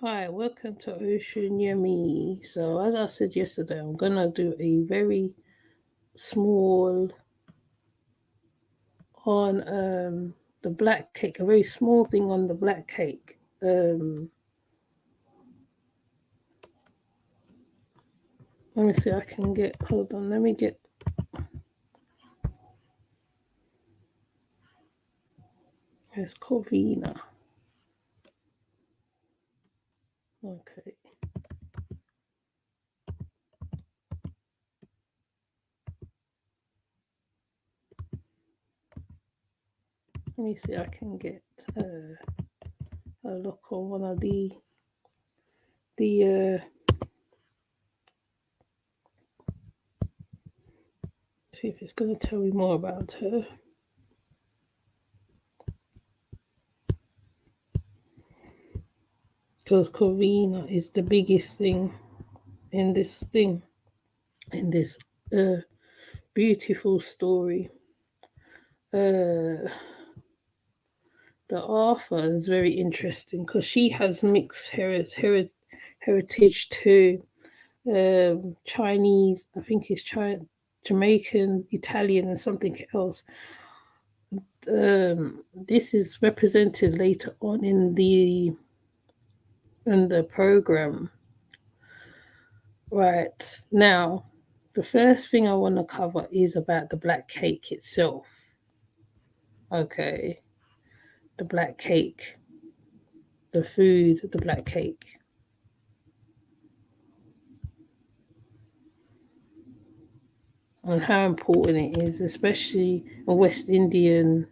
Hi, welcome to Ocean Yummy. So, as I said yesterday, I'm gonna do a very small on the black cake, a very small thing on the black cake. Let me see. I can get. Hold on. Let me get. It's Corvina. Okay. Let me see. I can get a look on one of the. See if it's gonna tell me more about her. Because Corvina is the biggest thing in this uh, beautiful story. Uh, the author is very interesting because she has mixed heritage too. Chinese, I think it's Jamaican, Italian, and something else. This is represented later on in the program. Right now, the first thing I want to cover is about the black cake itself. Okay, the black cake, the food, the black cake. And how important it is, especially in West Indian.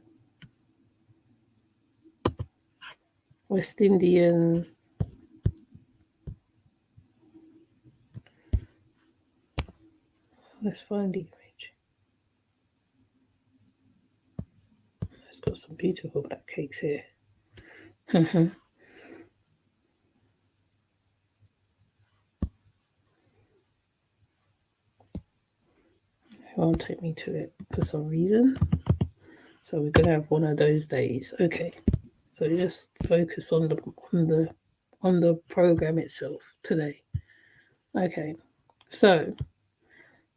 Let's find the image. It's got some beautiful black cakes here. It won't take me to it for some reason. So we're gonna have one of those days. Okay. So just focus on the program itself today. Okay. So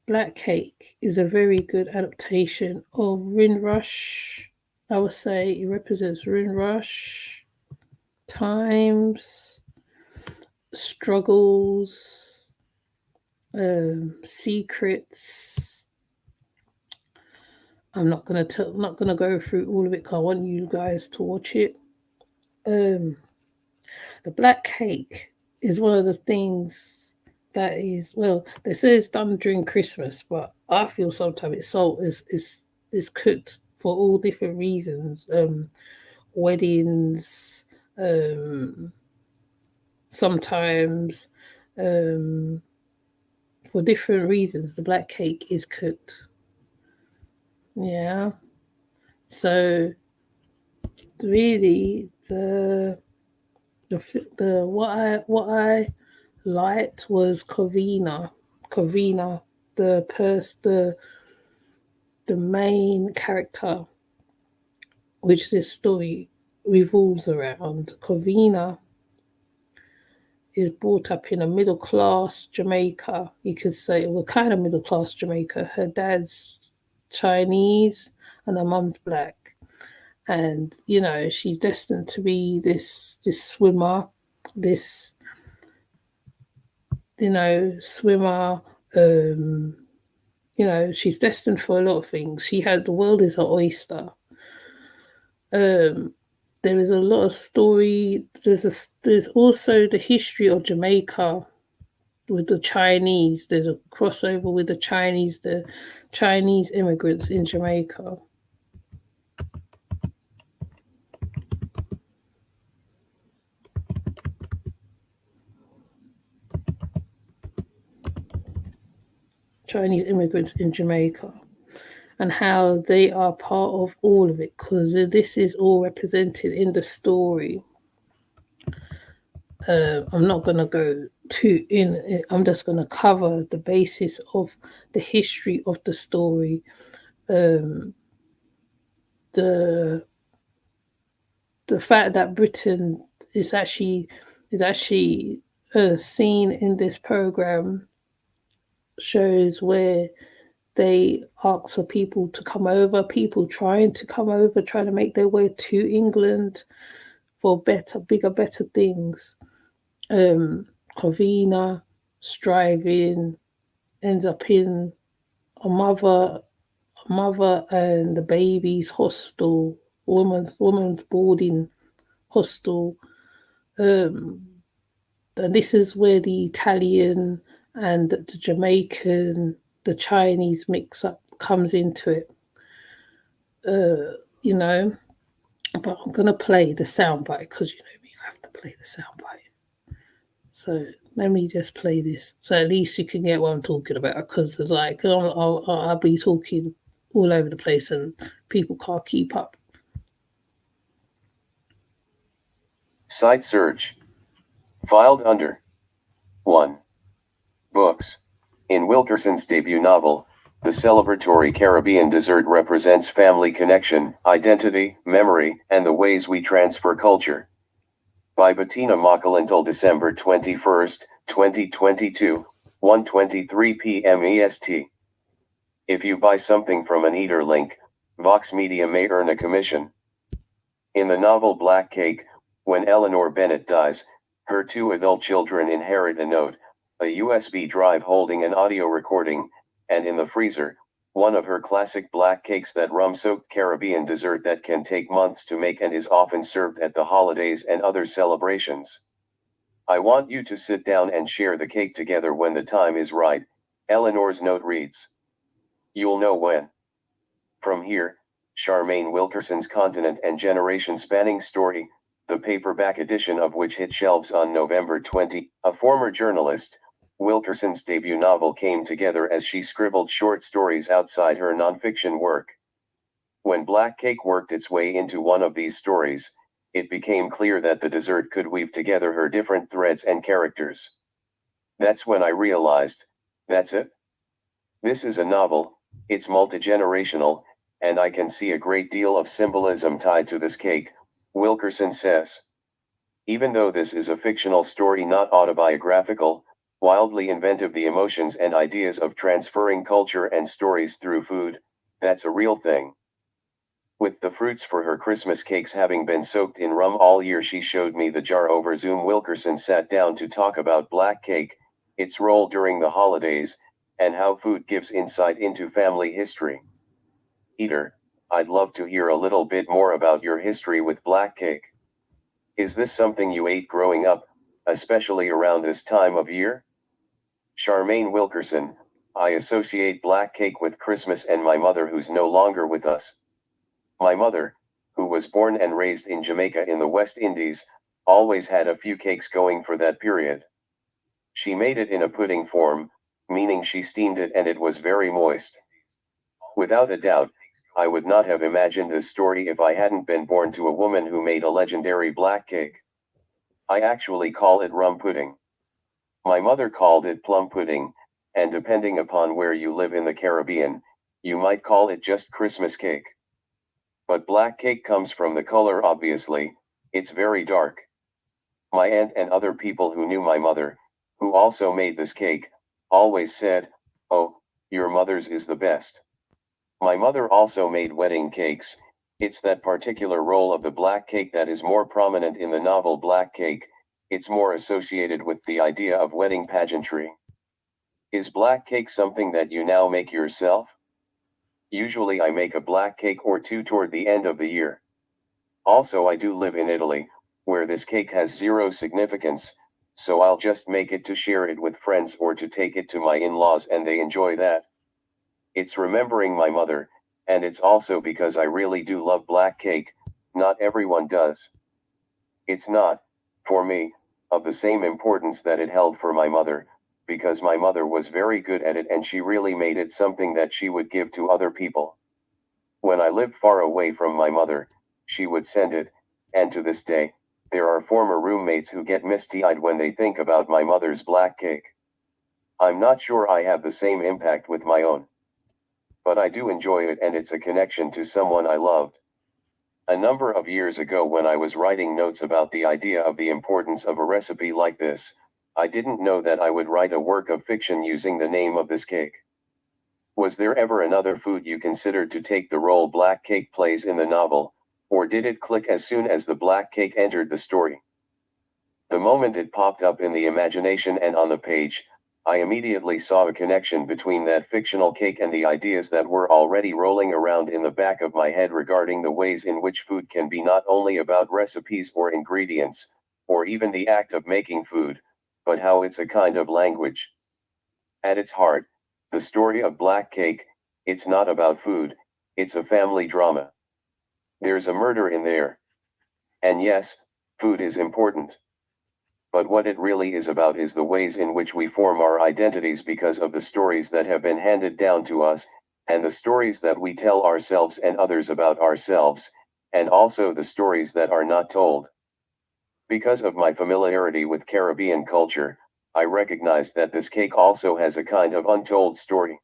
Black Cake is a very good adaptation of Windrush. I would say it represents Windrush, times, struggles, secrets. Not gonna go through all of it because I want you guys to watch it. Um, the Black Cake is one of the things that is, well, they say it's done during Christmas, but I feel sometimes it's sold is cooked for all different reasons. Weddings, um, sometimes um, for different reasons. The black cake is cooked. Yeah. So really, the what I liked was Covina. Covina, the main character, which this story revolves around. Covina is brought up in a middle class Jamaica. You could say, well, kind of middle class Jamaica. Her dad's Chinese and her mum's black, and she's destined to be this swimmer, this swimmer. Um, she's destined for a lot of things. She had the world is her oyster. Um, there is a lot of story. There's also the history of Jamaica with the Chinese. There's a crossover with the Chinese immigrants in Jamaica. Chinese immigrants in Jamaica, and how they are part of all of it, because this is all represented in the story. I'm not going to go too in. I'm just going to cover the basis of the history of the story. Um, the the fact that Britain is actually is actually a scene in this program shows where they ask for people to come over, people trying to come over, trying to make their way to England for better, bigger, better things. Covina striving ends up in a mother and the baby's hostel, woman's boarding hostel. And this is where the Italian and the Jamaican, the Chinese mix up comes into it. You know, but I'm gonna play the soundbite because you know me, I have to play the soundbite. So let me just play this, so at least you can get what I'm talking about. Because it's like I'll be talking all over the place and people can't keep up. Site search. Filed under 1. Books. In Wilkerson's debut novel, the celebratory Caribbean dessert represents family connection, identity, memory, and the ways we transfer culture. By Bettina Mockel until December 21, 2022, 1:23 p.m. EST. If you buy something from an eater link, Vox Media may earn a commission. In the novel Black Cake, when Eleanor Bennett dies, her 2 adult children inherit a note, a USB drive holding an audio recording, and in the freezer, one of her classic black cakes, that rum-soaked Caribbean dessert that can take months to make and is often served at the holidays and other celebrations. I want you to sit down and share the cake together when the time is right, Eleanor's note reads. You'll know when. From here, Charmaine Wilkerson's continent and generation-spanning story, the paperback edition of which hit shelves on November 20. A former journalist, Wilkerson's debut novel came together as she scribbled short stories outside her nonfiction work. When Black Cake worked its way into one of these stories, it became clear that the dessert could weave together her different threads and characters. That's when I realized, that's it. This is a novel, it's multi-generational, and I can see a great deal of symbolism tied to this cake, Wilkerson says. Even though this is a fictional story, not autobiographical, wildly inventive, the emotions and ideas of transferring culture and stories through food, that's a real thing. With the fruits for her Christmas cakes having been soaked in rum all year, she showed me the jar over Zoom. Wilkerson sat down to talk about Black Cake, its role during the holidays, and how food gives insight into family history. Eater, I'd love to hear a little bit more about your history with Black Cake. Is this something you ate growing up, especially around this time of year? Charmaine Wilkerson, I associate Black Cake with Christmas and my mother, who's no longer with us. My mother, who was born and raised in Jamaica in the West Indies, always had a few cakes going for that period. She made it in a pudding form, meaning she steamed it and it was very moist. Without a doubt, I would not have imagined this story if I hadn't been born to a woman who made a legendary black cake. I actually call it rum pudding. My mother called it plum pudding, and depending upon where you live in the Caribbean, you might call it just Christmas cake. But black cake comes from the color, obviously, it's very dark. My aunt and other people who knew my mother, who also made this cake, always said, "Oh, your mother's is the best." My mother also made wedding cakes. It's that particular role of the black cake that is more prominent in the novel Black Cake. It's more associated with the idea of wedding pageantry. Is black cake something that you now make yourself? Usually I make a black cake or two toward the end of the year. Also, I do live in Italy, where this cake has zero significance, so I'll just make it to share it with friends or to take it to my in-laws and they enjoy that. It's remembering my mother, and it's also because I really do love black cake. Not everyone does. It's not, for me, of the same importance that it held for my mother, because my mother was very good at it and she really made it something that she would give to other people. When I lived far away from my mother, she would send it, and to this day, there are former roommates who get misty-eyed when they think about my mother's black cake. I'm not sure I have the same impact with my own. But I do enjoy it, and it's a connection to someone I loved. A number of years ago, when I was writing notes about the idea of the importance of a recipe like this, I didn't know that I would write a work of fiction using the name of this cake. Was there ever another food you considered to take the role black cake plays in the novel, or did it click as soon as the black cake entered the story? The moment it popped up in the imagination and on the page, I immediately saw a connection between that fictional cake and the ideas that were already rolling around in the back of my head regarding the ways in which food can be not only about recipes or ingredients, or even the act of making food, but how it's a kind of language. At its heart, the story of Black Cake, it's not about food, it's a family drama. There's a murder in there. And yes, food is important. But what it really is about is the ways in which we form our identities because of the stories that have been handed down to us, and the stories that we tell ourselves and others about ourselves, and also the stories that are not told. Because of my familiarity with Caribbean culture, I recognized that this cake also has a kind of untold story.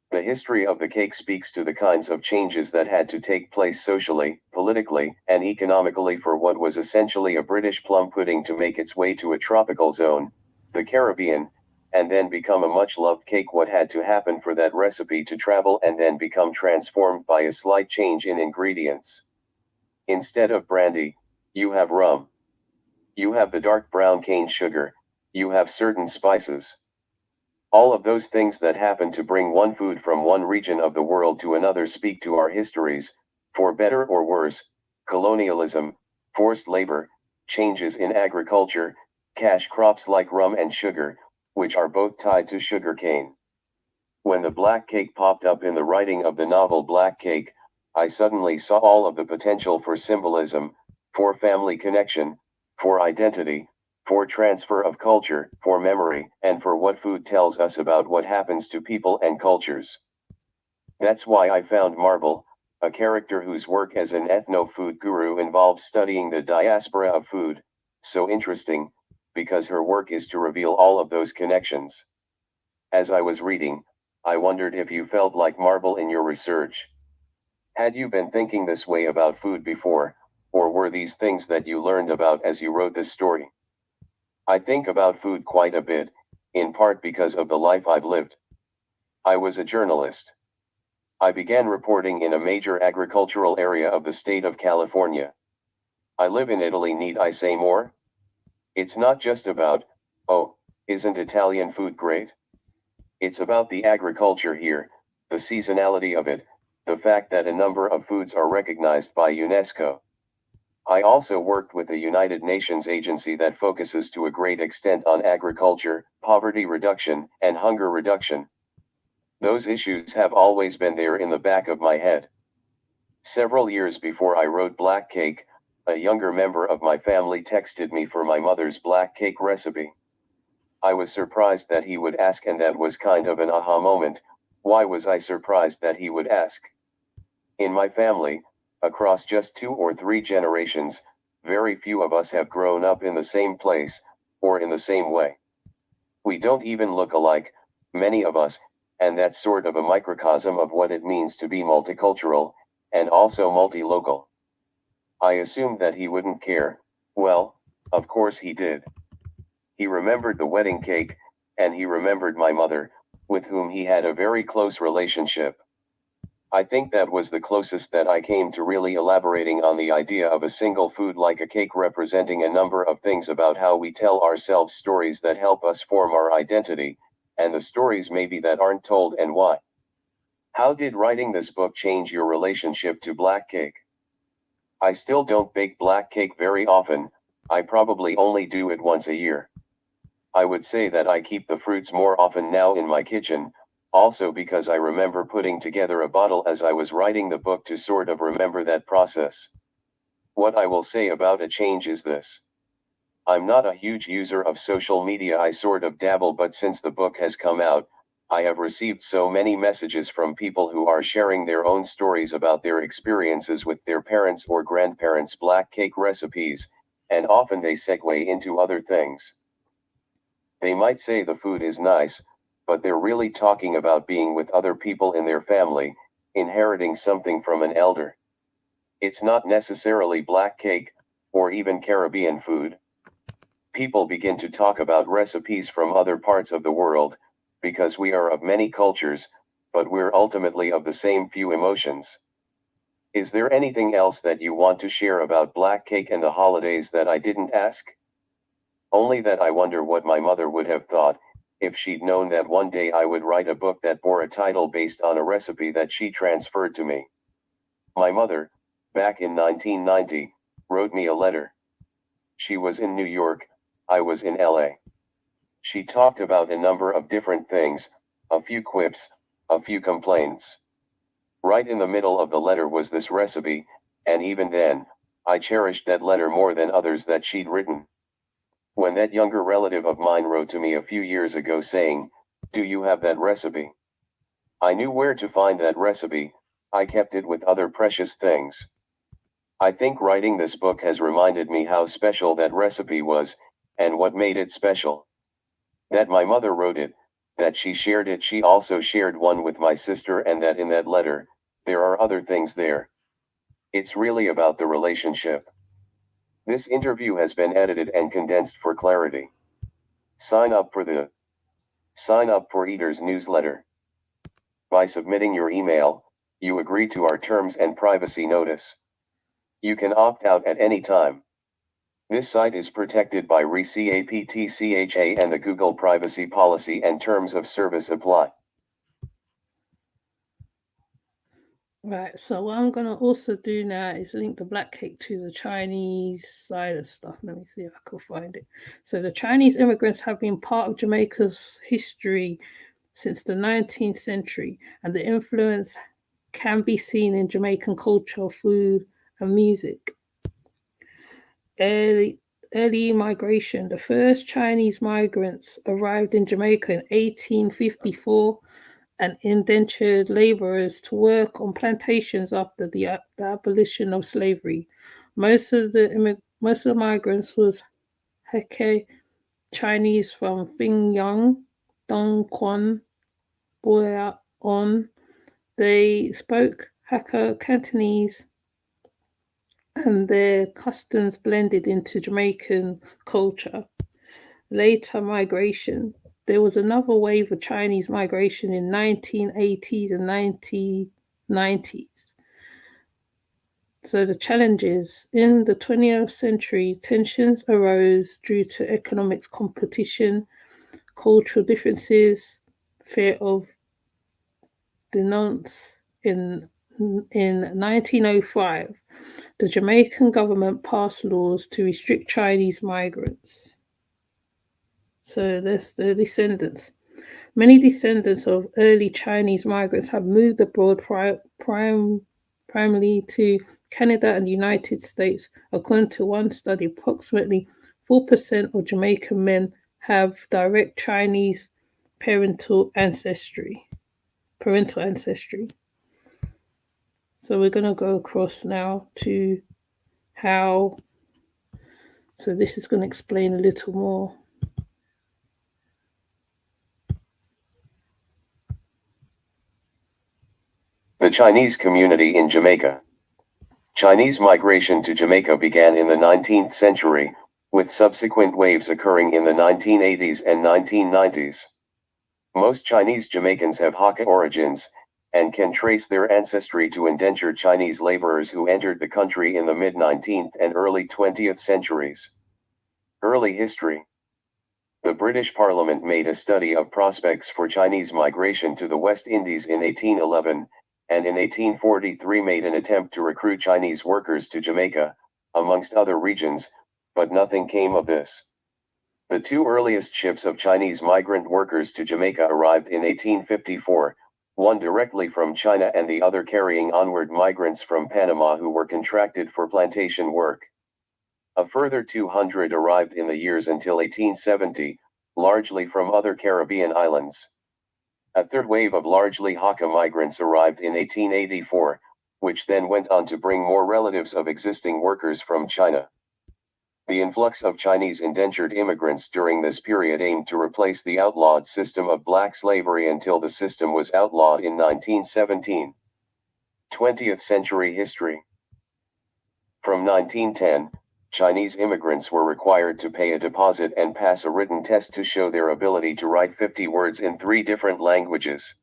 The history of the cake speaks to the kinds of changes that had to take place socially, politically, and economically for what was essentially a British plum pudding to make its way to a tropical zone, the Caribbean, and then become a much loved cake. What had to happen for that recipe to travel and then become transformed by a slight change in ingredients. Instead of brandy, you have rum. You have the dark brown cane sugar, you have certain spices. All of those things that happen to bring one food from one region of the world to another speak to our histories, for better or worse, colonialism, forced labor, changes in agriculture, cash crops like rum and sugar, which are both tied to sugar cane. When the black cake popped up in the writing of the novel Black Cake, I suddenly saw all of the potential for symbolism, for family connection, for identity, for transfer of culture, for memory, and for what food tells us about what happens to people and cultures. That's why I found Marble, a character whose work as an ethno-food guru involves studying the diaspora of food, so interesting, because her work is to reveal all of those connections. As I was reading, I wondered if you felt like Marble in your research. Had you been thinking this way about food before, or were these things that you learned about as you wrote this story? I think about food quite a bit, in part because of the life I've lived. I was a journalist. I began reporting in a major agricultural area of the state of California. I live in Italy, need I say more? It's not just about, oh, isn't Italian food great? It's about the agriculture here, the seasonality of it, the fact that a number of foods are recognized by UNESCO. I also worked with a United Nations agency that focuses to a great extent on agriculture, poverty reduction, and hunger reduction. Those issues have always been there in the back of my head. Several years before I wrote Black Cake, a younger member of my family texted me for my mother's black cake recipe. I was surprised that he would ask, and that was kind of an aha moment. Why was I surprised that he would ask? In my family, across just 2 or 3 generations, very few of us have grown up in the same place, or in the same way. We don't even look alike, many of us, and that's sort of a microcosm of what it means to be multicultural, and also multi-local. I assumed that he wouldn't care. Well, of course he did. He remembered the wedding cake, and he remembered my mother, with whom he had a very close relationship. I think that was the closest that I came to really elaborating on the idea of a single food like a cake representing a number of things about how we tell ourselves stories that help us form our identity, and the stories maybe that aren't told, and why. How did writing this book change your relationship to black cake? I still don't bake black cake very often, I probably only do it once a year. I would say that I keep the fruits more often now in my kitchen, also because I remember putting together a bottle as I was writing the book to sort of remember that process. What I will say about a change is this. I'm not a huge user of social media, I sort of dabble, but since the book has come out, I have received so many messages from people who are sharing their own stories about their experiences with their parents' or grandparents' black cake recipes, and often they segue into other things. They might say the food is nice, but they're really talking about being with other people in their family, inheriting something from an elder. It's not necessarily black cake, or even Caribbean food. People begin to talk about recipes from other parts of the world, because we are of many cultures, but we're ultimately of the same few emotions. Is there anything else that you want to share about black cake and the holidays that I didn't ask? Only that I wonder what my mother would have thought, if she'd known that one day I would write a book that bore a title based on a recipe that she transferred to me. My mother, back in 1990, wrote me a letter. She was in New York, I was in LA. She talked about a number of different things, a few quips, a few complaints. Right in the middle of the letter was this recipe, and even then, I cherished that letter more than others that she'd written. When that younger relative of mine wrote to me a few years ago saying, "Do you have that recipe?" I knew where to find that recipe, I kept it with other precious things. I think writing this book has reminded me how special that recipe was, and what made it special. That my mother wrote it, that she shared it, she also shared one with my sister, and that in that letter, there are other things there. It's really about the relationship. This interview has been edited and condensed for clarity. Sign up for the Sign up for Eater's newsletter. By submitting your email, you agree to our terms and privacy notice. You can opt out at any time. This site is protected by RECAPTCHA and the Google privacy policy, and terms of service apply. Right, so what I'm going to also do now is link the black cake to the Chinese side of stuff. Let me see if I can find it. So the Chinese immigrants have been part of Jamaica's history since the 19th century, and the influence can be seen in Jamaican culture, food, and music. Early, early migration. The first Chinese migrants arrived in Jamaica in 1854 and indentured laborers to work on plantations after the abolition of slavery. Most of the migrants was Heke Chinese from Fingyang, Dongquan, Boyaon. They spoke Hakka Cantonese, and their customs blended into Jamaican culture. Later migration. There was another wave of Chinese migration in 1980s and 1990s. So the challenges in the 20th century, tensions arose due to economic competition, cultural differences, fear of denounce. In 1905, the Jamaican government passed laws to restrict Chinese migrants. So that's the descendants. Many descendants of early Chinese migrants have moved abroad primarily to Canada and the United States. According to one study, approximately 4% of Jamaican men have direct Chinese parental ancestry. Parental ancestry. So we're going to go across now to how. So this is going to explain a little more. The Chinese community in Jamaica. Chinese migration to Jamaica began in the 19th century, with subsequent waves occurring in the 1980s and 1990s. Most Chinese Jamaicans have Hakka origins, and can trace their ancestry to indentured Chinese laborers who entered the country in the mid-19th and early 20th centuries. Early history. The British Parliament made a study of prospects for Chinese migration to the West Indies in 1811, and in 1843 made an attempt to recruit Chinese workers to Jamaica, amongst other regions, but nothing came of this. The two earliest ships of Chinese migrant workers to Jamaica arrived in 1854, one directly from China and the other carrying onward migrants from Panama who were contracted for plantation work. A further 200 arrived in the years until 1870, largely from other Caribbean islands. A third wave of largely Hakka migrants arrived in 1884, which then went on to bring more relatives of existing workers from China. The influx of Chinese indentured immigrants during this period aimed to replace the outlawed system of black slavery until the system was outlawed in 1917. 20th century history. From 1910, Chinese immigrants were required to pay a deposit and pass a written test to show their ability to write 50 words in 3 different languages.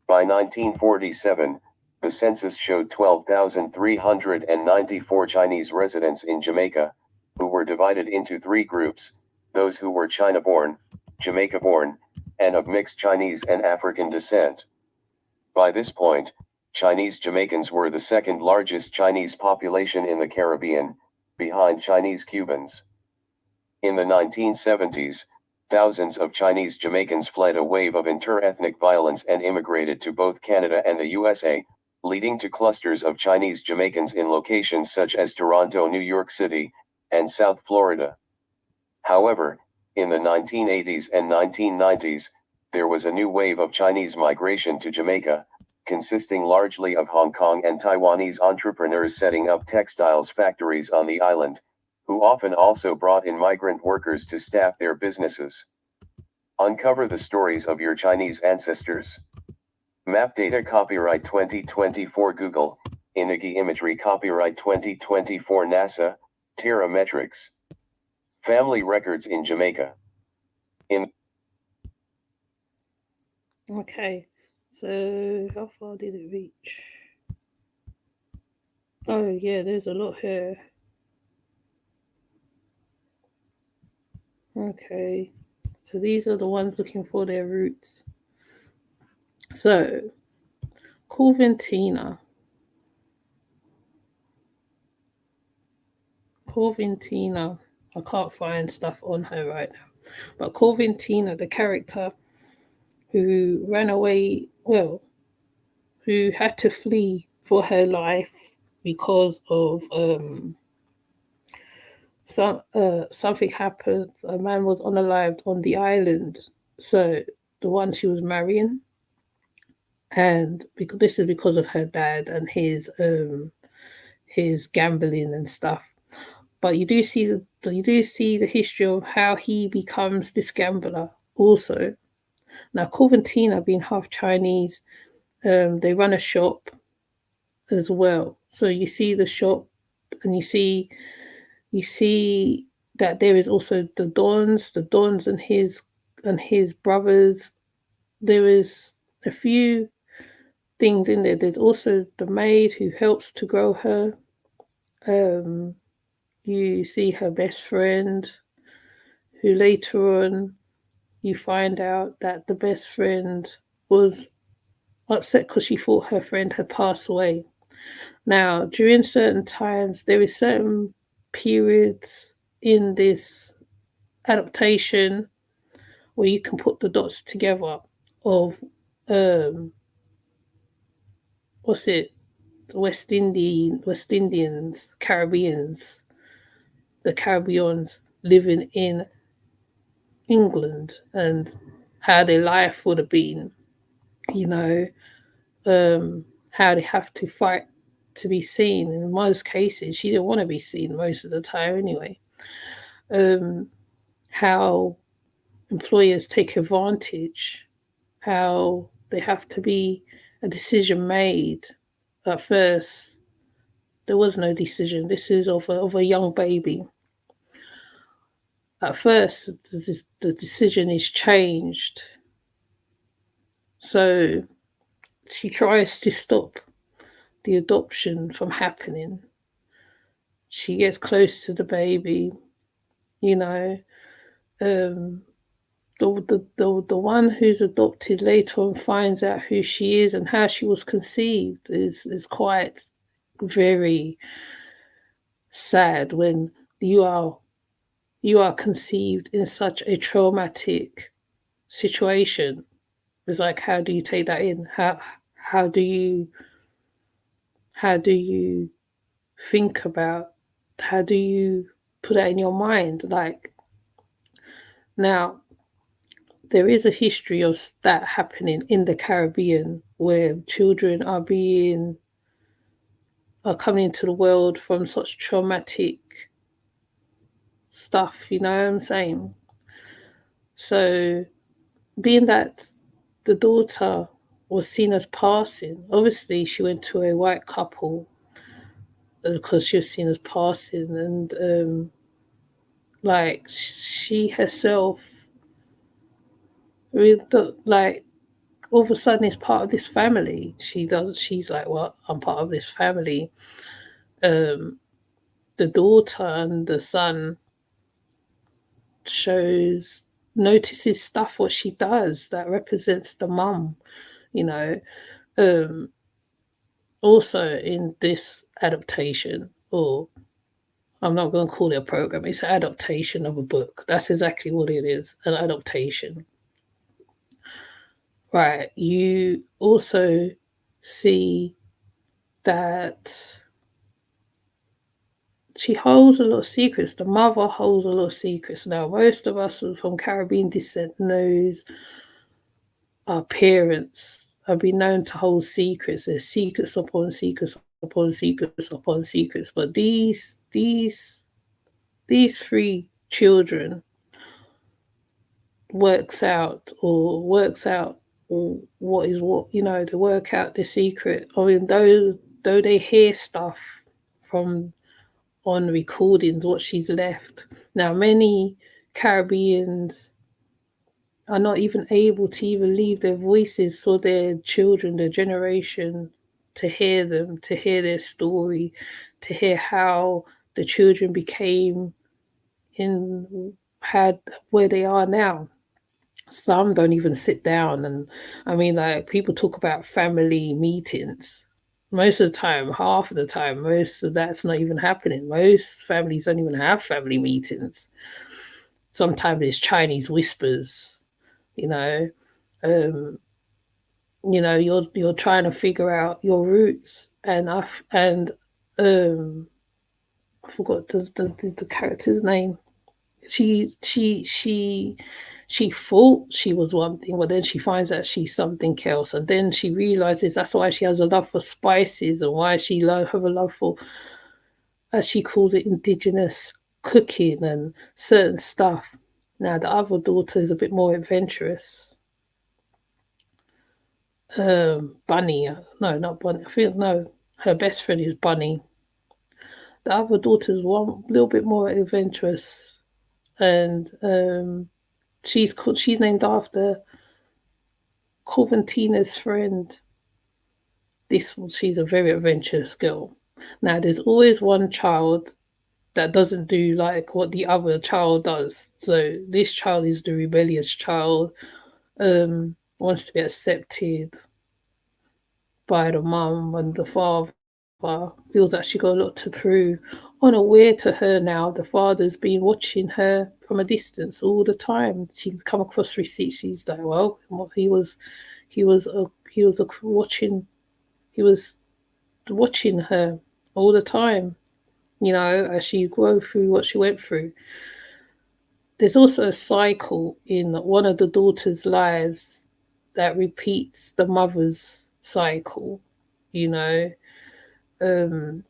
By 1947, the census showed 12,394 Chinese residents in Jamaica, who were divided into 3 groups: those who were China-born, Jamaica-born, and of mixed Chinese and African descent. By this point, Chinese Jamaicans were the second largest Chinese population in the Caribbean, behind Chinese Cubans. In the 1970s, thousands of Chinese Jamaicans fled a wave of inter-ethnic violence and immigrated to both Canada and the USA, leading to clusters of Chinese Jamaicans in locations such as Toronto, New York City, and South Florida. However, in the 1980s and 1990s, there was a new wave of Chinese migration to Jamaica, consisting largely of Hong Kong and Taiwanese entrepreneurs setting up textiles factories on the island, who often also brought in migrant workers to staff their businesses. Uncover the stories of your Chinese ancestors. Map data copyright 2024 Google, Inagi imagery copyright 2024 NASA, Terra Metrics. Family records in Jamaica. Okay, so how far did it reach? Oh yeah, there's a lot here. Okay, so these are the ones looking for their roots. So, Corventina. I can't find stuff on her right now. But Corventina, the character who ran away, well, who had to flee for her life because of something happened. A man was unalived on the island, so the one she was marrying, and because this is because of her dad and his gambling and stuff. But you do see the history of how he becomes this gambler also. Now Corventina, being half Chinese, they run a shop as well. So you see the shop, and you see that there is also the Dons and his brothers. There is a few things in there. There's also the maid who helps to grow her. You see her best friend, who later on you find out that the best friend was upset because she thought her friend had passed away. Now, during certain times, there is certain periods in this adaptation where you can put the dots together of um what's it West Indians, Caribbeans, the Caribbeans living in England and how their life would have been, you know, how they have to fight to be seen. In most cases, she didn't want to be seen most of the time anyway. How employers take advantage, how they have to be a decision made. At first, there was no decision. This is of a young baby. At first, the decision is changed. So she tries to stop the adoption from happening. She gets close to the baby, you know. Um, the one who's adopted later on finds out who she is and how she was conceived is quite very sad when you are conceived in such a traumatic situation. It's like, how do you take that in? How do you how do you think about, how do you put that in your mind? Like, now there is a history of that happening in the Caribbean where children are coming into the world from such traumatic stuff, you know what I'm saying? So being that the daughter was seen as passing, obviously she went to a white couple because she was seen as passing, and like she herself, like all of a sudden is part of this family. She's like, well, I'm part of this family. Um, the daughter and the son shows notices stuff what she does that represents the mum, you know. Um, Also in this adaptation, or I'm not going to call it a program, it's an adaptation of a book. That's exactly what it is, an adaptation. Right. You also see that she holds a lot of secrets. The mother holds a lot of secrets. Now, most of us from Caribbean descent knows our parents have been known to hold secrets. There's secrets upon secrets upon secrets upon secrets. But these three children works out what is what, they work out the secret. I mean, though they hear stuff from on recordings what she's left. Now many Caribbeans are not even able to even leave their voices for their children, their generation, to hear them, to hear their story, to hear how the children became in had where they are now. Some don't even sit down, and I mean, like, people talk about family meetings. Most of the time, half of the time, most of that's not even happening. Most families don't even have family meetings. Sometimes it's Chinese whispers, you know. Um, you're trying to figure out your roots, and I forgot the character's name. she she she she thought she was one thing, but then she finds out she's something else, and then she realizes that's why she has a love for spices, and why she have a love for, as she calls it, indigenous cooking and certain stuff. Now the other daughter is a bit more adventurous. Bunny, no, not Bunny. I feel no, her best friend is Bunny. The other daughter is one little bit more adventurous, and she's named after Corvantina's friend. She's a very adventurous girl. Now there's always one child that doesn't do like what the other child does. So this child is the rebellious child, wants to be accepted by the mum, and the father feels that she got a lot to prove. Unaware to her now, the father's been watching her from a distance all the time. She come across receipts. She's like, well, he was a, he was a, watching he was watching her all the time. As she grew through what she went through. There's also a cycle in one of the daughters' lives that repeats the mother's cycle. You know, um,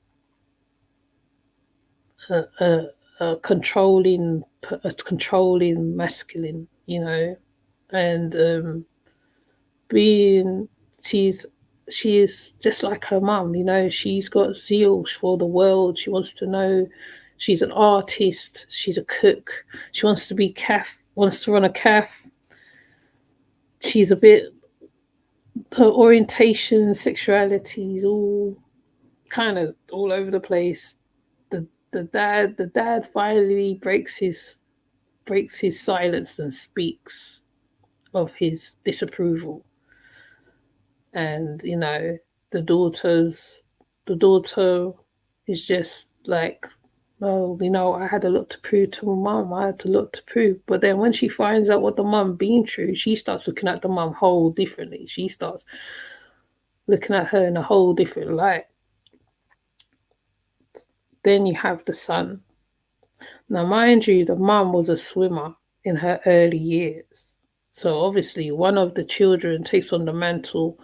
a, a, a controlling masculine. And being she's she is just like her mum. She's got zeal for the world. She wants to know. She's an artist. She's a cook. She wants to be wants to run a calf. She's a bit, her orientation, sexuality is all kind of all over the place. The dad finally breaks his silence and speaks of his disapproval. And the the daughter is just like, oh, I had a lot to prove to my mum. I had a lot to prove. But then when she finds out what the mum been through, she starts looking at the mum whole differently. She starts looking at her in a whole different light. Then you have the son. Now, mind you, the mum was a swimmer in her early years. So obviously, one of the children takes on the mantle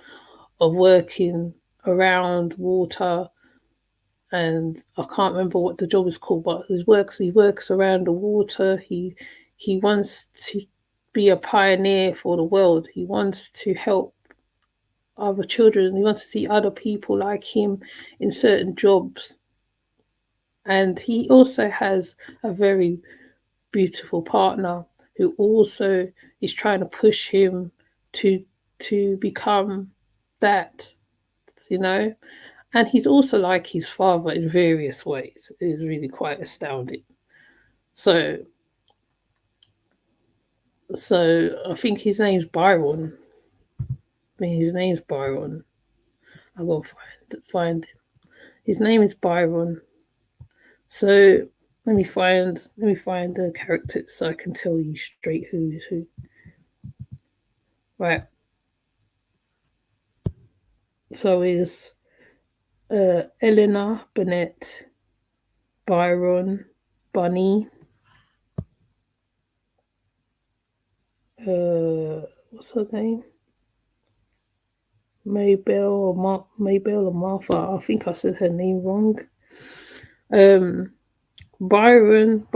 of working around water, and I can't remember what the job is called, but he works around the water. He wants to be a pioneer for the world. He wants to help other children. He wants to see other people like him in certain jobs. And he also has a very beautiful partner who also is trying to push him to become that, you know. And he's also like his father in various ways. It is really quite astounding. So I think his name's Byron. I mean, his name's Byron. I will find him. His name is Byron. So let me find the characters so I can tell you straight who is who. Right. So is Eleanor, Burnett, Byron, Bunny, what's her name? Maybell or Martha. I think I said her name wrong. Um, Byron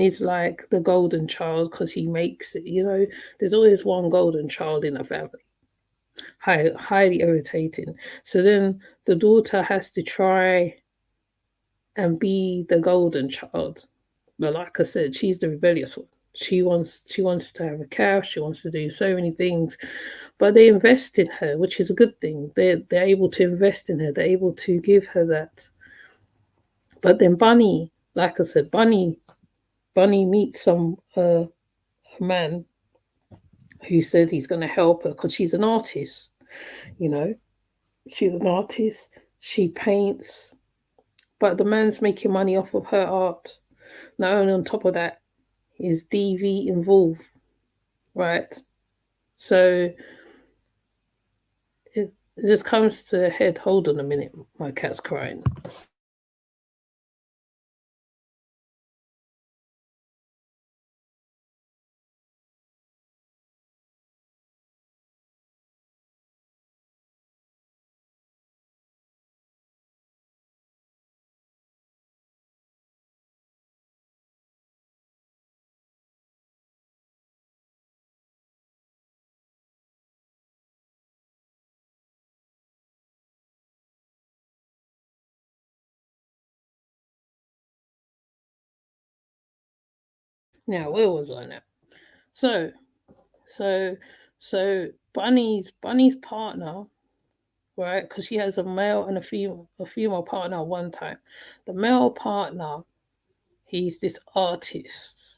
is like the golden child because he makes it. You know, there's always one golden child in a family. Highly irritating. So then the daughter has to try and be the golden child. But like I said, she's the rebellious one. She wants to have a calf. She wants to do so many things, but they invest in her, which is a good thing. They're able to invest in her. They're able to give her that. But then Bunny, like I said, Bunny meets a man who said he's going to help her because she's an artist. You know, she's an artist. She paints, but the man's making money off of her art. Not only on top of that, is DV involved, right? So it just comes to a head. Hold on a minute, my cat's crying. Now, where was I now? So, so, Bunny's partner, right? Because she has a male and a female partner at one time. The male partner, he's this artist.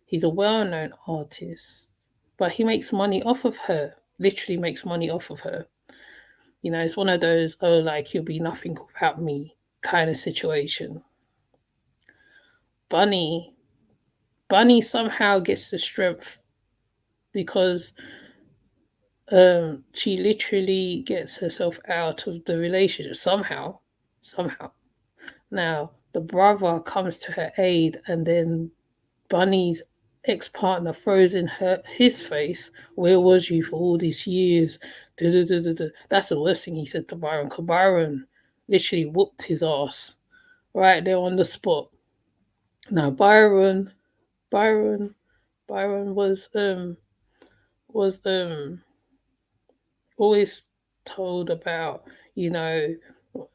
He's a well-known artist, but he makes money off of her. Literally makes money off of her. You know, it's one of those, oh, like you'll be nothing without me kind of situation. Bunny, Bunny somehow gets the strength because she literally gets herself out of the relationship somehow. Now the brother comes to her aid, and then Bunny's ex-partner throws in his face, "Where was you for all these years?" That's the worst thing he said to Byron, because Byron literally whooped his ass right there on the spot. Now Byron, Byron was always told about, you know,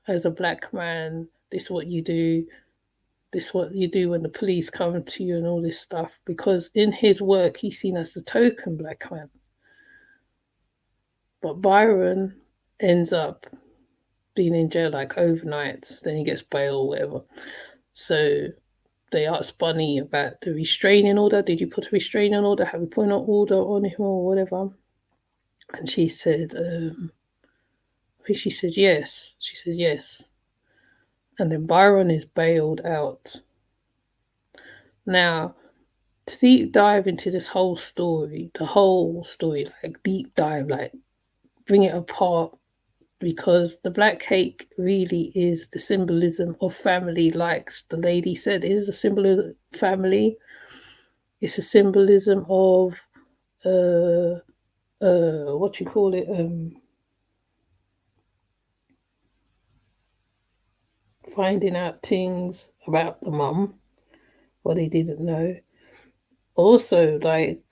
as a black man, this what you do, this what you do when the police come to you and all this stuff. Because in his work, he's seen as the token black man. But Byron ends up being in jail like overnight. Then he gets bail or whatever. So they asked Bunny about the restraining order. Did you put a restraining order? Have you put an order on him or whatever? And she said, I think she said yes. She said yes. And then Byron is bailed out. Now, to deep dive into this whole story, like deep dive, like bring it apart, because the black cake really is the symbolism of family, like the lady said. It is a symbol of family. It's a symbolism of what you call it, finding out things about the mum, what they didn't know. Also, like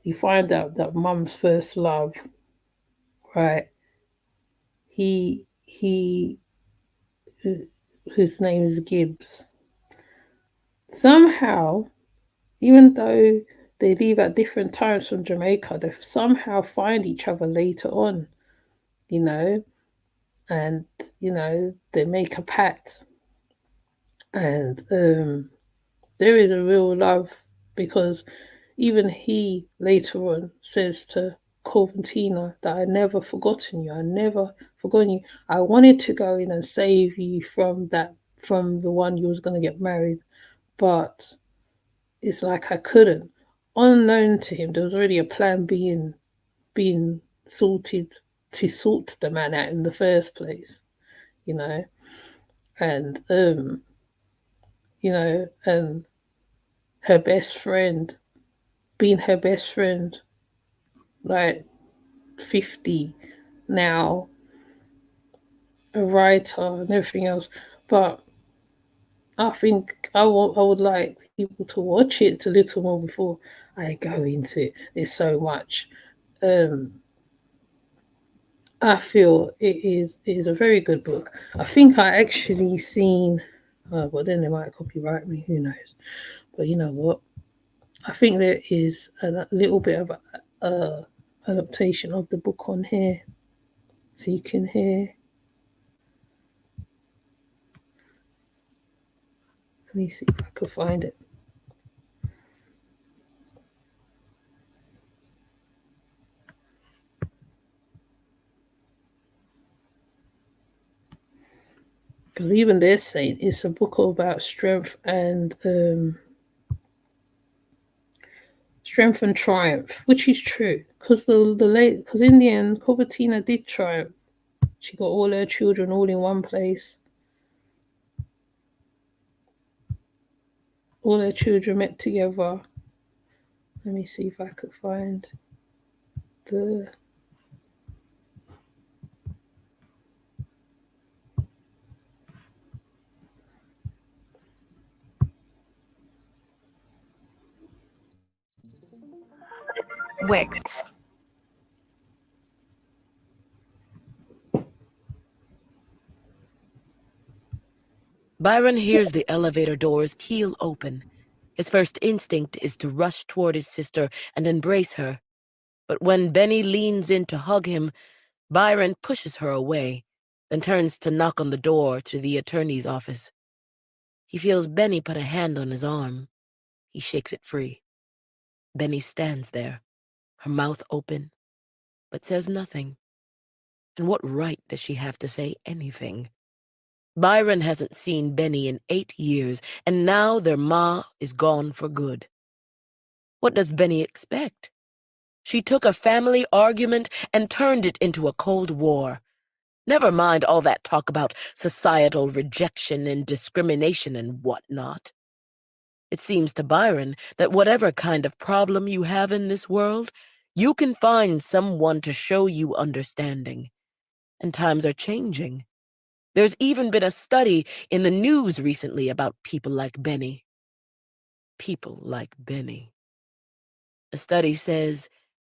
you find out that mum's first love, right? He whose name is Gibbs. Somehow, even though they leave at different times from Jamaica, they somehow find each other later on, you know, and they make a pact, and there is a real love because even he later on says to Corventina that I never forgotten you, I never forgotten you. I wanted to go in and save you from the one you was gonna get married, but it's like I couldn't. Unknown to him, there was already a plan being sorted to sort the man out in the first place, you know, and and her best friend being her best friend, like 50 now, a writer and everything else. But I think I would like people to watch it a little more before I go into it. There's so much. Um, I feel it is a very good book. I think I actually seen, but then they might copyright me. Who knows? But you know what? I think there is a little bit of a adaptation of the book on here, so you can hear. Let me see if I can find it. Because even they're saying it's a book about strength and triumph, which is true. Because because in the end, Cobertina did triumph. She got all her children all in one place. All her children met together. Let me see if I could find the. Wix. Byron hears the elevator doors keel open. His first instinct is to rush toward his sister and embrace her. But when Benny leans in to hug him, Byron pushes her away, then turns to knock on the door to the attorney's office. He feels Benny put a hand on his arm. He shakes it free. Benny stands there, her mouth open, but says nothing. And what right does she have to say anything? Byron hasn't seen Benny in 8 years, and now their ma is gone for good. What does Benny expect? She took a family argument and turned it into a Cold War. Never mind all that talk about societal rejection and discrimination and whatnot. It seems to Byron that whatever kind of problem you have in this world, you can find someone to show you understanding. And times are changing. There's even been a study in the news recently about people like Benny. People like Benny. The study says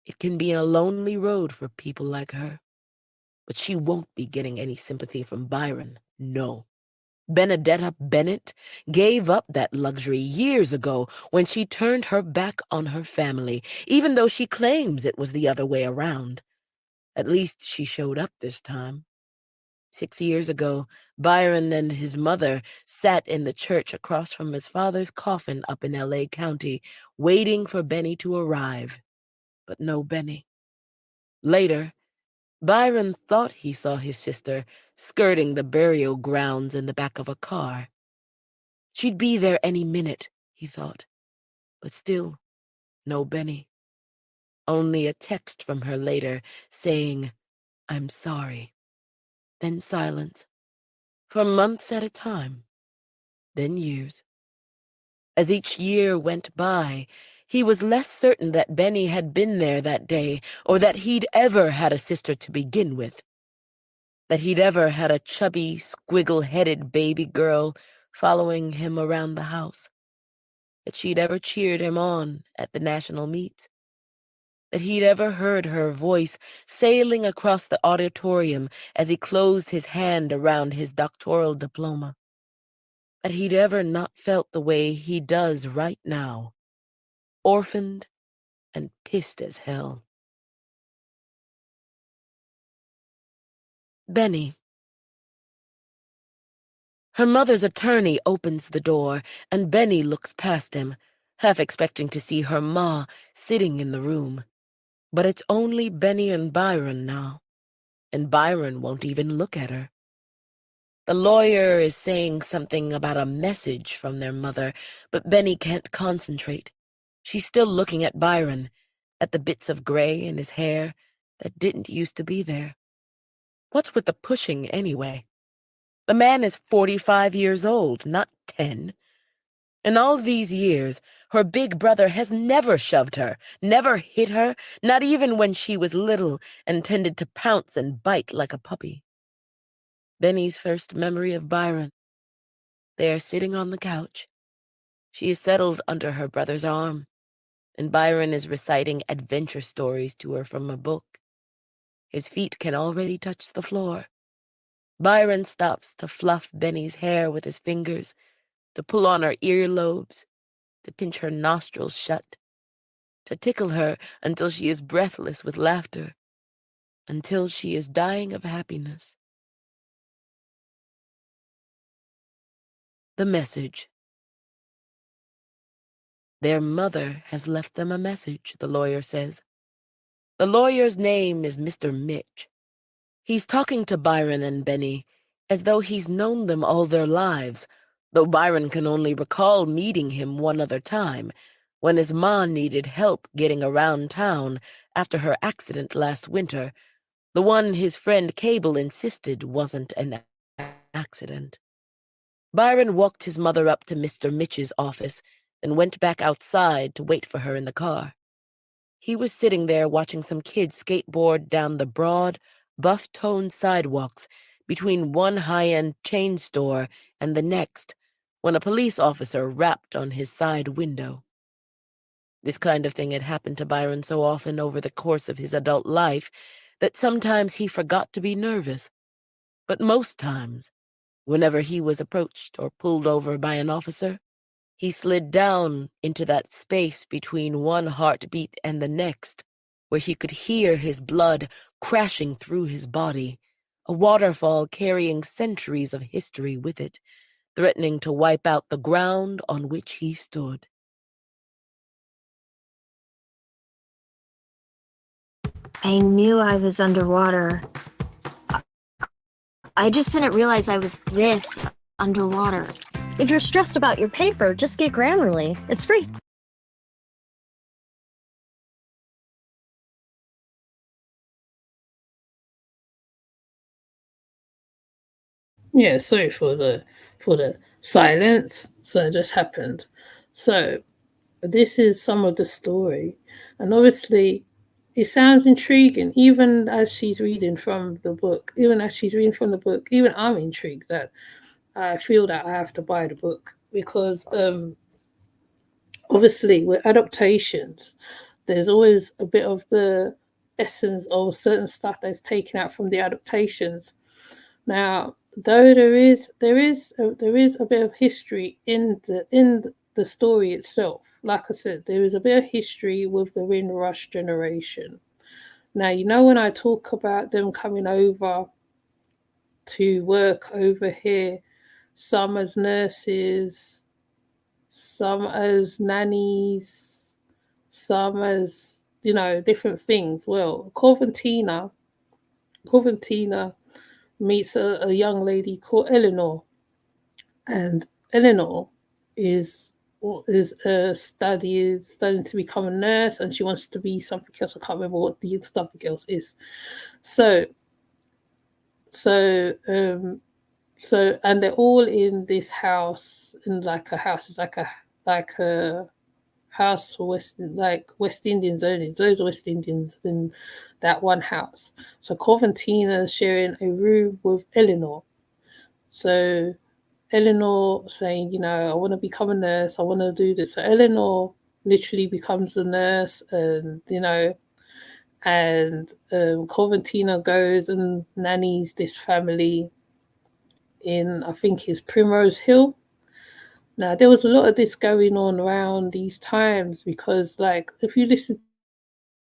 it can be a lonely road for people like her. But she won't be getting any sympathy from Byron, no. Benedetta Bennett gave up that luxury years ago when she turned her back on her family, even though she claims it was the other way around. At least she showed up this time. 6 years ago, Byron and his mother sat in the church across from his father's coffin up in L.A. County, waiting for Benny to arrive. But no Benny. Later, Byron thought he saw his sister skirting the burial grounds in the back of a car. She'd be there any minute, he thought. But still, no Benny. Only a text from her later saying, "I'm sorry." Then silence. For months at a time. Then years. As each year went by, he was less certain that Benny had been there that day or that he'd ever had a sister to begin with. That he'd ever had a chubby, squiggle-headed baby girl following him around the house. That she'd ever cheered him on at the national meet. That he'd ever heard her voice sailing across the auditorium as he closed his hand around his doctoral diploma. that he'd ever not felt the way he does right now, orphaned and pissed as hell. Benny. Her mother's attorney opens the door, and Benny looks past him, half expecting to see her ma sitting in the room. But it's only Benny and Byron now, and Byron won't even look at her. The lawyer is saying something about a message from their mother, but Benny can't concentrate. She's still looking at Byron, at the bits of gray in his hair that didn't used to be there. What's with the pushing, anyway? The man is 45 years old, not 10. In all these years, her big brother has never shoved her, never hit her, not even when she was little and tended to pounce and bite like a puppy. Benny's first memory of Byron. They are sitting on the couch. She is settled under her brother's arm, and Byron is reciting adventure stories to her from a book. His feet can already touch the floor. Byron stops to fluff Benny's hair with his fingers, to pull on her earlobes, to pinch her nostrils shut, to tickle her until she is breathless with laughter, until she is dying of happiness. The message. Their mother has left them a message, the lawyer says. The lawyer's name is Mr. Mitch. He's talking to Byron and Benny as though he's known them all their lives, though Byron can only recall meeting him one other time, when his ma needed help getting around town after her accident last winter, the one his friend Cable insisted wasn't an accident. Byron walked his mother up to Mr. Mitch's office and went back outside to wait for her in the car. He was sitting there watching some kids skateboard down the broad, buff-toned sidewalks between one high-end chain store and the next when a police officer rapped on his side window. This kind of thing had happened to Byron so often over the course of his adult life that sometimes he forgot to be nervous. But most times, whenever he was approached or pulled over by an officer, he slid down into that space between one heartbeat and the next, where he could hear his blood crashing through his body, a waterfall carrying centuries of history with it, threatening to wipe out the ground on which he stood. I knew I was underwater. I just didn't realize I was this underwater. If you're stressed about your paper, just get Grammarly. It's free. Yeah, sorry for the silence. So it just happened. So this is some of the story, and obviously it sounds intriguing. Even as she's reading from the book, even I'm intrigued that I feel that I have to buy the book because obviously with adaptations, there's always a bit of the essence of certain stuff that's taken out from the adaptations. Now, though there is a bit of history in the story itself. Like I said, there is a bit of history with the windrush generation. Now, you know when I talk about them coming over to work over here, some as nurses, some as nannies, some as different things. Well, Corventina meets a young lady called Eleanor, and Eleanor is studying to become a nurse, and she wants to be something else. I can't remember what the something else is. So so and they're all in this house, in like a house. It's like a house for West Indians only. Those West Indians in that one house. So Corventina is sharing a room with Eleanor. So Eleanor saying, I want to become a nurse. I want to do this. So Eleanor literally becomes a nurse, and Corventina goes and nannies this family in, I think, it's Primrose Hill. Now, there was a lot of this going on around these times because, like, if you listen to the history of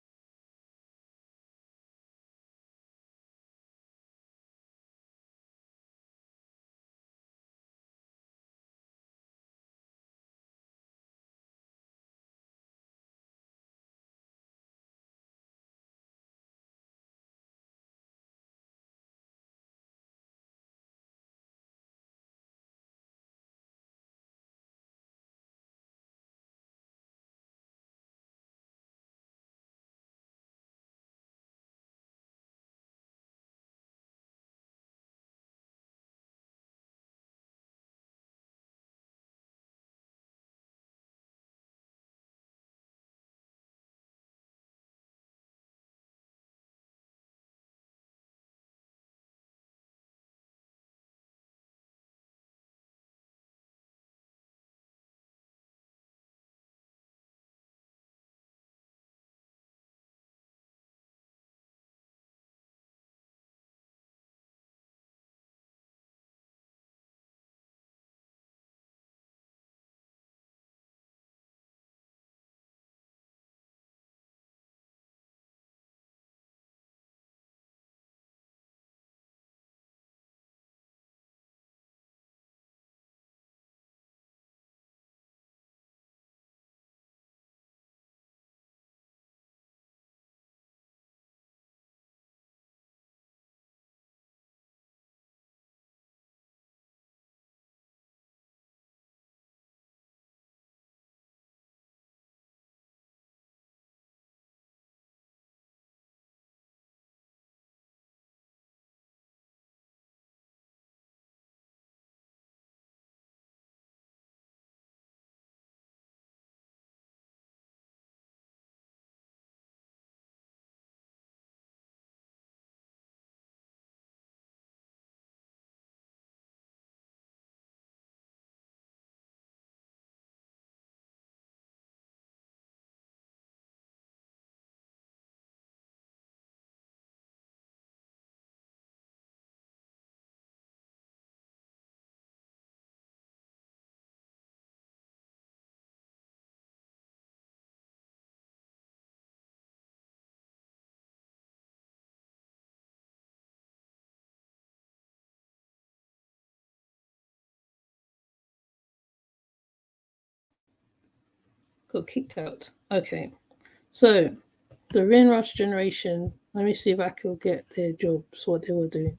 got kicked out. Okay, so the windrush generation. Let me see if I can get their jobs, what they were doing.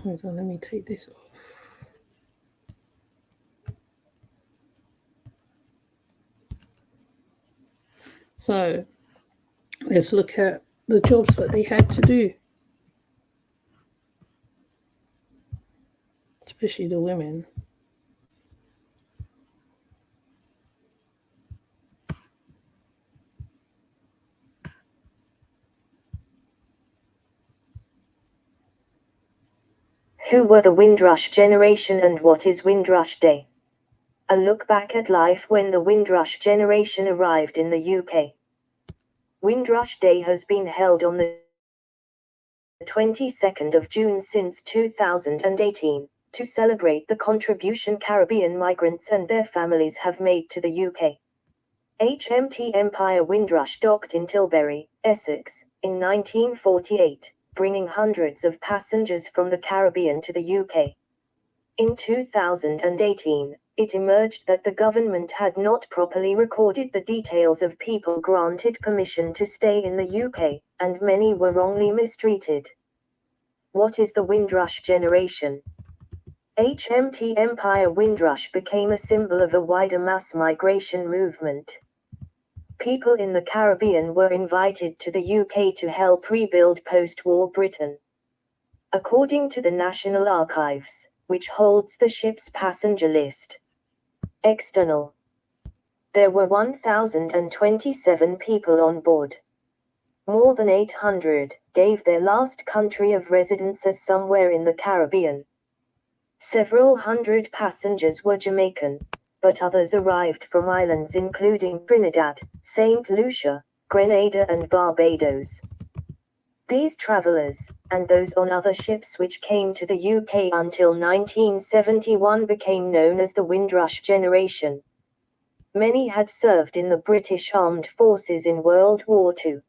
Hold on, let me take this off. So let's look at the jobs that they had to do, especially the women. Who were the Windrush generation and what is Windrush Day? A look back at life when the Windrush generation arrived in the UK. Windrush Day has been held on the 22nd of June since 2018, to celebrate the contribution Caribbean migrants and their families have made to the UK. HMT Empire Windrush docked in Tilbury, Essex, in 1948, bringing hundreds of passengers from the Caribbean to the UK. In 2018, it emerged that the government had not properly recorded the details of people granted permission to stay in the UK, and many were wrongly mistreated. What is the Windrush generation? HMT Empire Windrush became a symbol of a wider mass migration movement. People in the Caribbean were invited to the UK to help rebuild post-war Britain. According to the National Archives, which holds the ship's passenger list, External. There were 1,027 people on board. More than 800 gave their last country of residence as somewhere in the Caribbean. Several hundred passengers were Jamaican, but others arrived from islands including Trinidad, St. Lucia, Grenada and Barbados. These travelers, and those on other ships which came to the UK until 1971, became known as the Windrush generation. Many had served in the British Armed Forces in World War II.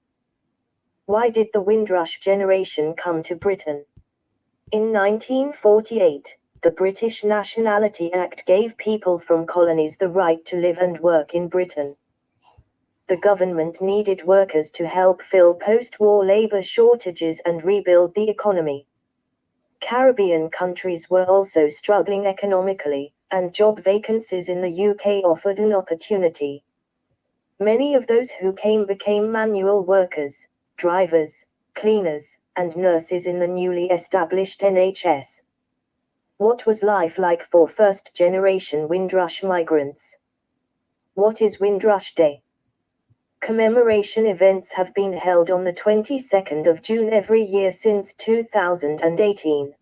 Why did the Windrush generation come to Britain? In 1948, the British Nationality Act gave people from colonies the right to live and work in Britain. The government needed workers to help fill post-war labor shortages and rebuild the economy. Caribbean countries were also struggling economically, and job vacancies in the UK offered an opportunity. Many of those who came became manual workers, drivers, cleaners, and nurses in the newly established NHS. What was life like for first-generation Windrush migrants? What is Windrush Day? Commemoration events have been held on the 22nd of June every year since 2018.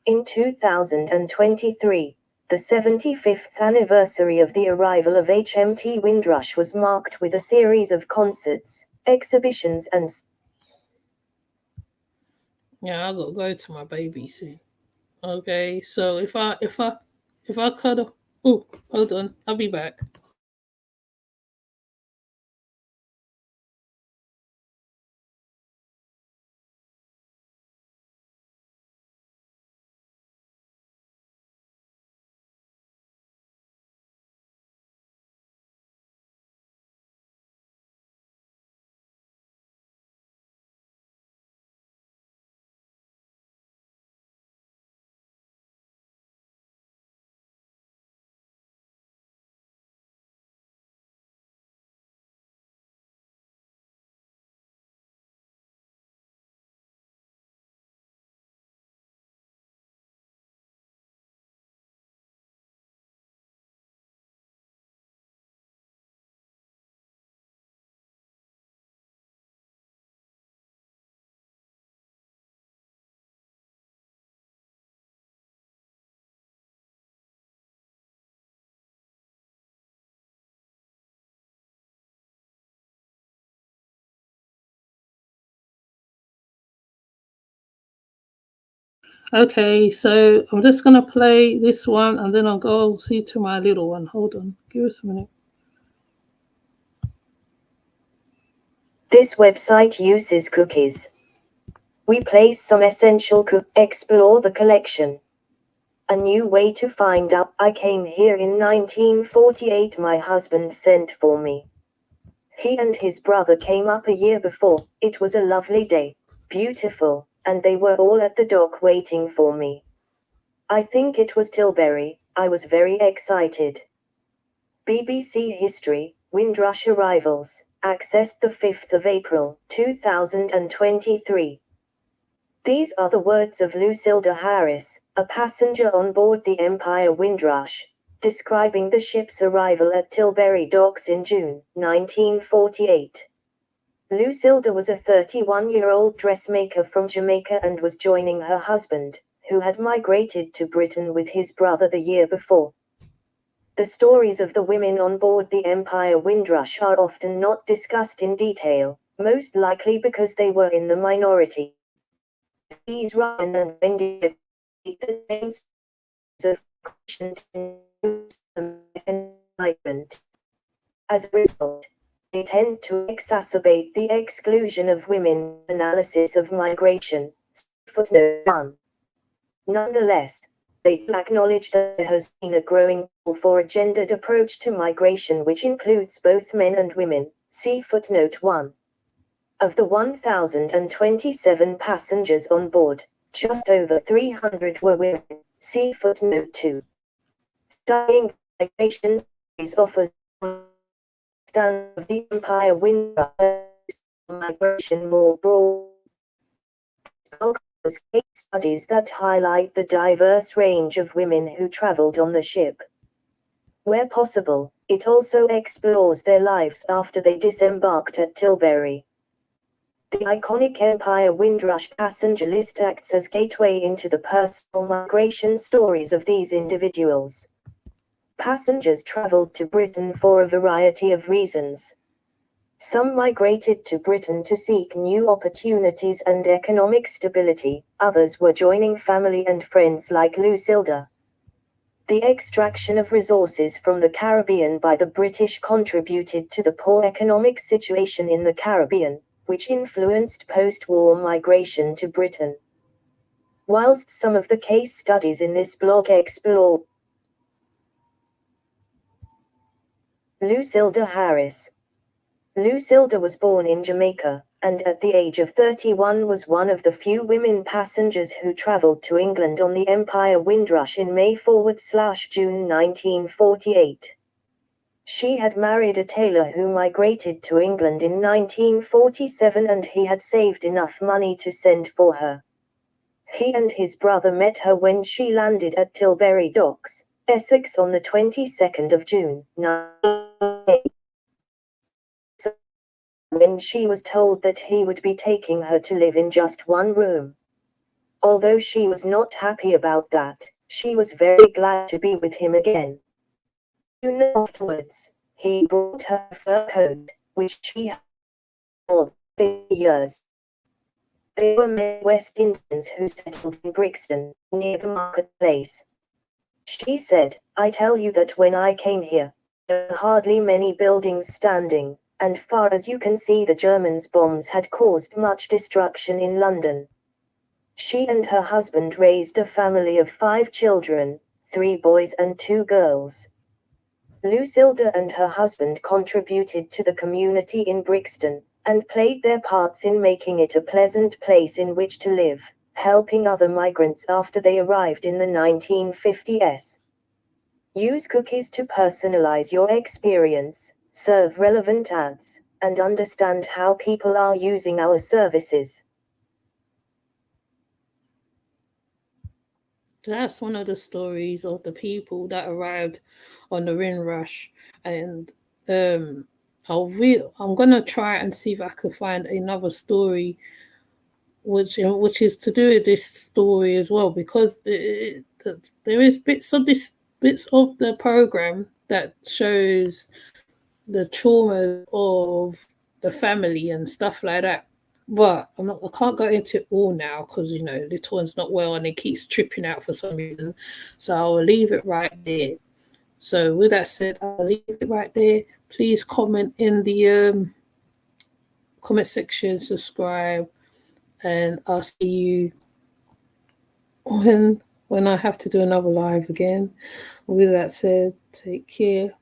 In 2023, the 75th anniversary of the arrival of HMT Windrush was marked with a series of concerts, exhibitions and Yeah, I gotta go to my baby soon. Okay, so if I cuddle, oh, hold on, I'll be back. Okay, so I'm just gonna play this one and then I'll go see to my little one. Hold on, give us a minute. This website uses cookies. We place some essential explore the collection. A new way to find out. I came here in 1948. My husband sent for me. He and his brother came up a year before. It was a lovely day. Beautiful, and they were all at the dock waiting for me. I think it was Tilbury. I was very excited. BBC History, Windrush arrivals, accessed the 5th of April, 2023. These are the words of Lucilda Harris, a passenger on board the Empire Windrush, describing the ship's arrival at Tilbury Docks in June 1948. Lucilda was a 31-year-old dressmaker from Jamaica and was joining her husband, who had migrated to Britain with his brother the year before. The stories of the women on board the Empire Windrush are often not discussed in detail, most likely because they were in the minority. These Ryan and Wendy the names of migrant. As a result, they tend to exacerbate the exclusion of women. Analysis of migration. Footnote 1. Nonetheless, they acknowledge that there has been a growing call for a gendered approach to migration which includes both men and women. See footnote 1. Of the 1,027 passengers on board, just over 300 were women. See footnote 2. Studying migration offers stand of the Empire Windrush migration more broad. Case studies that highlight the diverse range of women who traveled on the ship. Where possible, it also explores their lives after they disembarked at Tilbury. The iconic Empire Windrush passenger list acts as gateway into the personal migration stories of these individuals. Passengers traveled to Britain for a variety of reasons. Some migrated to Britain to seek new opportunities and economic stability, others were joining family and friends like Lucilda. The extraction of resources from the Caribbean by the British contributed to the poor economic situation in the Caribbean, which influenced post-war migration to Britain. Whilst some of the case studies in this blog explore Lucilda Harris. Lucilda was born in Jamaica, and at the age of 31 was one of the few women passengers who travelled to England on the Empire Windrush in May/June 1948. She had married a tailor who migrated to England in 1947 and he had saved enough money to send for her. He and his brother met her when she landed at Tilbury Docks, Essex on the 22nd of June, 1948. When she was told that he would be taking her to live in just one room. Although she was not happy about that, she was very glad to be with him again. Soon afterwards, he brought her a fur coat, which she had for 50 years. They were men West Indians who settled in Brixton, near the marketplace. She said, "I tell you that when I came here, there were hardly many buildings standing, and far as you can see the Germans' bombs had caused much destruction in London." She and her husband raised a family of 5 children, 3 boys and 2 girls. Lucilda and her husband contributed to the community in Brixton, and played their parts in making it a pleasant place in which to live, helping other migrants after they arrived in the 1950s. Use cookies to personalize your experience, serve relevant ads, and understand how people are using our services. That's one of the stories of the people that arrived on the Windrush, and I'm gonna try and see if I can find another story, which is to do with this story as well, because there is bits of the program that shows the trauma of the family and stuff like that. But I can't go into it all now because little one's not well and it keeps tripping out for some reason. So I'll leave it right there. So with that said, I'll leave it right there. Please comment in the comment section, subscribe, and I'll see you when I have to do another live again. With that said, take care.